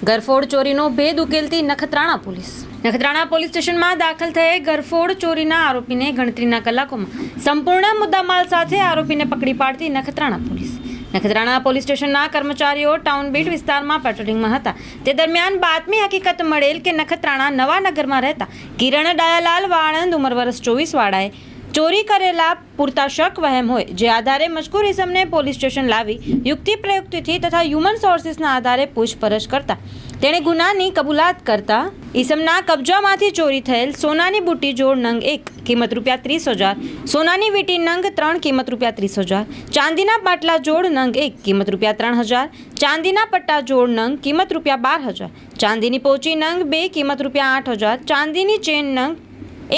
ગરફોડ ચોરીનો ભેદ ઉકેલતી Nakhatrana police. Nakhatrana police સ્ટેશનમાં દાખલ થયે ગરફોડ ચોરીના આરોપીને ગણતરીના કલાકોમાં સંપૂર્ણ મુદ્દામાલ સાથે આરોપીને પકડી પાડતી નખત્રાણા પોલીસ. નખત્રાણા પોલીસ સ્ટેશનના કર્મચારીઓ ટાઉન બીટ વિસ્તારમાં પેટ્રોલિંગમાં હતા. તે દરમિયાન બાતમી હકીકત મળેલ કે નખત્રાણા નવાનગરમાં રહેતા કિરણ ડાયાલાલ વાણંદ ઉંમર વર્ષ 24 વાળાએ ચોરી કરેલા પૂરતા શક વહેમ હોય, જે આધારે મજકૂર ઇસમને પોલીસ સ્ટેશન લાવી યુક્તિ પ્રયુક્તિથી તથા હ્યુમન સોર્સિસના આધારે પૂછપરછ કરતા તેણે ગુનાની કબૂલાત કરતા ઇસમના કબજામાંથી ચોરી થયેલ સોનાની બુટ્ટી જોડ નંગ 1 કિંમત ₹30,000, સોનાની વીટી નંગ 3 કિંમત ₹30,000, ચાંદીના પાટલા જોડ નંગ 1 કિંમત ₹3,000, ચાંદીના પટ્ટા જોડ નંગ કિંમત ₹12,000, ચાંદીની પોચી નંગ 2 કિંમત ₹8,000, ચાંદીની ચેન નંગ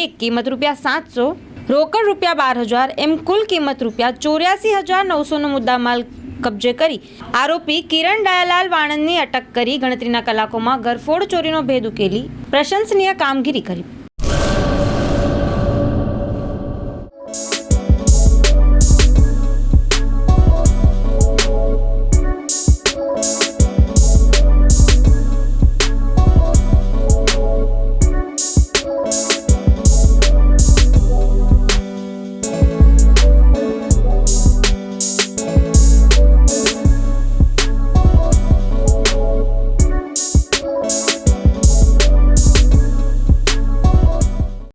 1 કિંમત ₹700, રોકડ ₹12,000 એમ કુલ કિંમત ₹84,900નો મુદ્દામાલ કબજે કરી આરોપી કિરણ ડાયાલાલ વાણંદની અટક કરી ગણતરીના કલાકોમાં ગરફોડ ચોરીનો ભેદ ઉકેલી પ્રશંસનીય કામગીરી કરી.